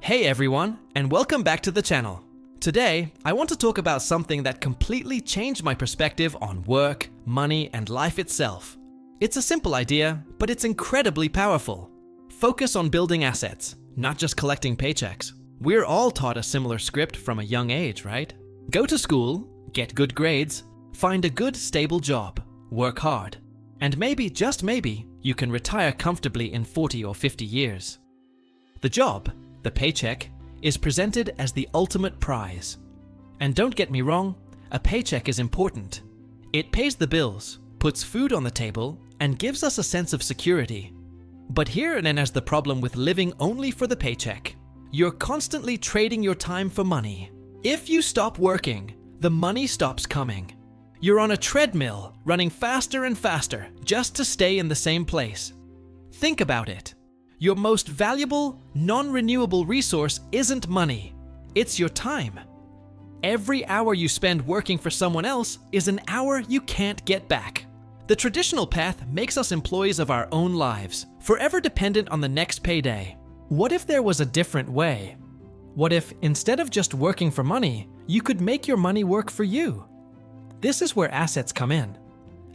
Hey everyone, and welcome back to the channel. Today, I want to talk about something that completely changed my perspective on work, money, and life itself. It's a simple idea, but it's incredibly powerful. Focus on building assets, not just collecting paychecks. We're all taught a similar script from a young age, right? Go to school, get good grades, find a good stable job, work hard, and maybe, just maybe, you can retire comfortably in 40 or 50 years. The job, the paycheck, is presented as the ultimate prize. And don't get me wrong, a paycheck is important. It pays the bills, puts food on the table, and gives us a sense of security. But here then is the problem with living only for the paycheck. You're constantly trading your time for money. If you stop working, the money stops coming. You're on a treadmill, running faster and faster, just to stay in the same place. Think about it. Your most valuable, non-renewable resource isn't money. It's your time. Every hour you spend working for someone else is an hour you can't get back. The traditional path makes us employees of our own lives, forever dependent on the next payday. What if there was a different way? What if, instead of just working for money, you could make your money work for you? This is where assets come in.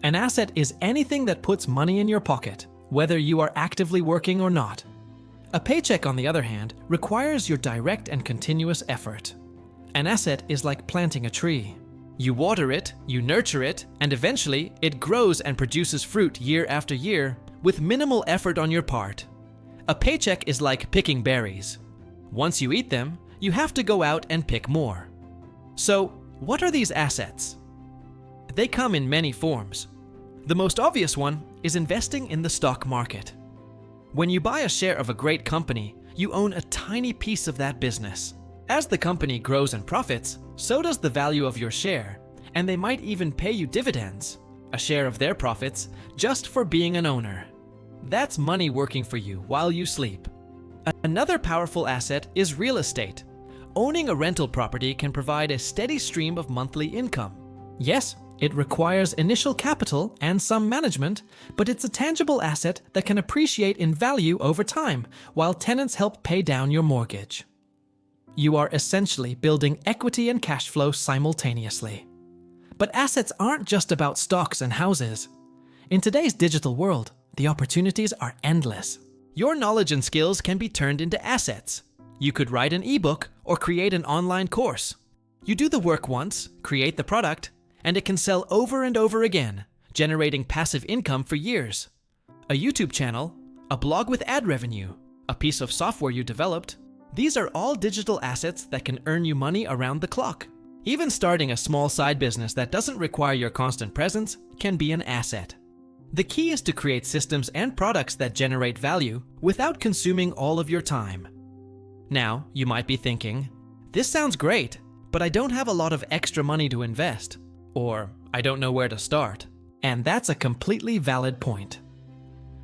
An asset is anything that puts money in your pocket, whether you are actively working or not. A paycheck, on the other hand, requires your direct and continuous effort. An asset is like planting a tree. You water it, you nurture it, and eventually it grows and produces fruit year after year with minimal effort on your part. A paycheck is like picking berries. Once you eat them, you have to go out and pick more. So, what are these assets? They come in many forms. The most obvious one is investing in the stock market. When you buy a share of a great company, you own a tiny piece of that business. As the company grows and profits, so does the value of your share, and they might even pay you dividends, a share of their profits, just for being an owner. That's money working for you while you sleep. Another powerful asset is real estate. Owning a rental property can provide a steady stream of monthly income. Yes, it requires initial capital and some management, but it's a tangible asset that can appreciate in value over time, while tenants help pay down your mortgage. You are essentially building equity and cash flow simultaneously. But assets aren't just about stocks and houses. In today's digital world, the opportunities are endless. Your knowledge and skills can be turned into assets. You could write an ebook or create an online course. You do the work once, create the product, and it can sell over and over again, generating passive income for years. A YouTube channel, a blog with ad revenue, a piece of software you developed, these are all digital assets that can earn you money around the clock. Even starting a small side business that doesn't require your constant presence can be an asset. The key is to create systems and products that generate value without consuming all of your time. Now, you might be thinking, this sounds great, but I don't have a lot of extra money to invest. Or, I don't know where to start. And that's a completely valid point.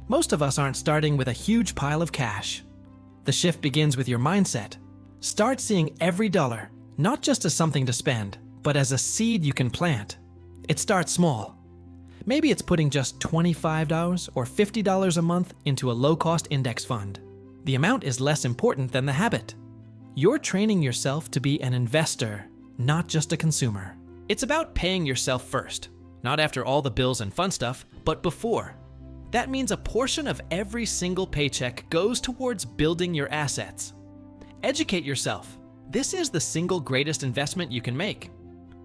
Most of us aren't starting with a huge pile of cash. The shift begins with your mindset. Start seeing every dollar, not just as something to spend, but as a seed you can plant. It starts small. Maybe it's putting just $25 or $50 a month into a low-cost index fund. The amount is less important than the habit. You're training yourself to be an investor, not just a consumer. It's about paying yourself first, not after all the bills and fun stuff, but before. That means a portion of every single paycheck goes towards building your assets. Educate yourself. This is the single greatest investment you can make.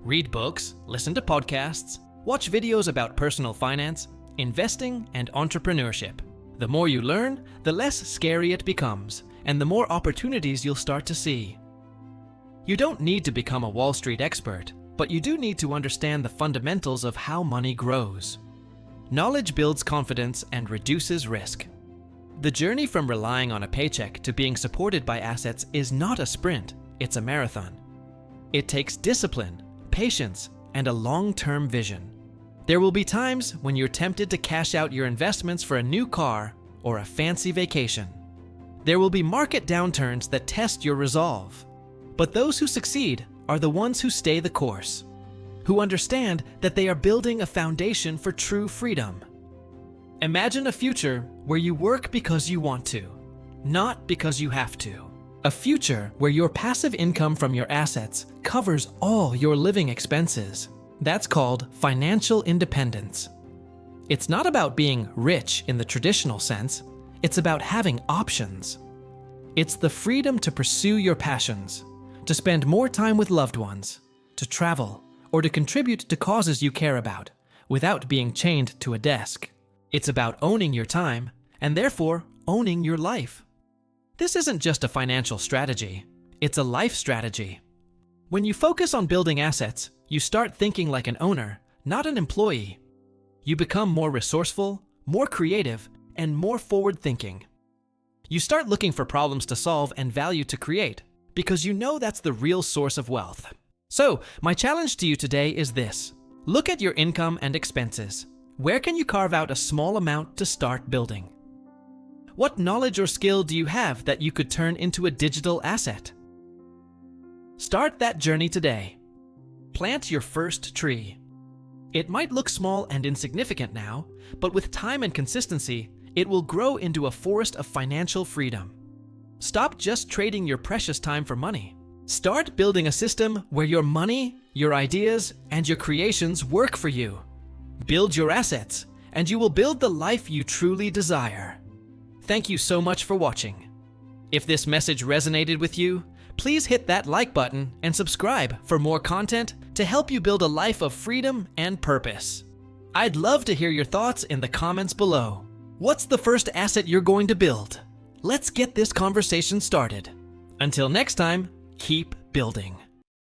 Read books, listen to podcasts, watch videos about personal finance, investing, and entrepreneurship. The more you learn, the less scary it becomes, and the more opportunities you'll start to see. You don't need to become a Wall Street expert, but you do need to understand the fundamentals of how money grows. Knowledge builds confidence and reduces risk. The journey from relying on a paycheck to being supported by assets is not a sprint, it's a marathon. It takes discipline, patience, and a long-term vision. There will be times when you're tempted to cash out your investments for a new car or a fancy vacation. There will be market downturns that test your resolve. But those who succeed are the ones who stay the course, who understand that they are building a foundation for true freedom. Imagine a future where you work because you want to, not because you have to. A future where your passive income from your assets covers all your living expenses. That's called financial independence. It's not about being rich in the traditional sense, it's about having options. It's the freedom to pursue your passions, to spend more time with loved ones, to travel, or to contribute to causes you care about, without being chained to a desk. It's about owning your time, and therefore owning your life. This isn't just a financial strategy, it's a life strategy. When you focus on building assets, you start thinking like an owner, not an employee. You become more resourceful, more creative, and more forward-thinking. You start looking for problems to solve and value to create, because you know that's the real source of wealth. So, my challenge to you today is this. Look at your income and expenses. Where can you carve out a small amount to start building? What knowledge or skill do you have that you could turn into a digital asset? Start that journey today. Plant your first tree. It might look small and insignificant now, but with time and consistency, it will grow into a forest of financial freedom. Stop just trading your precious time for money. Start building a system where your money, your ideas, and your creations work for you. Build your assets, and you will build the life you truly desire. Thank you so much for watching. If this message resonated with you, please hit that like button and subscribe for more content to help you build a life of freedom and purpose. I'd love to hear your thoughts in the comments below. What's the first asset you're going to build? Let's get this conversation started. Until next time, keep building.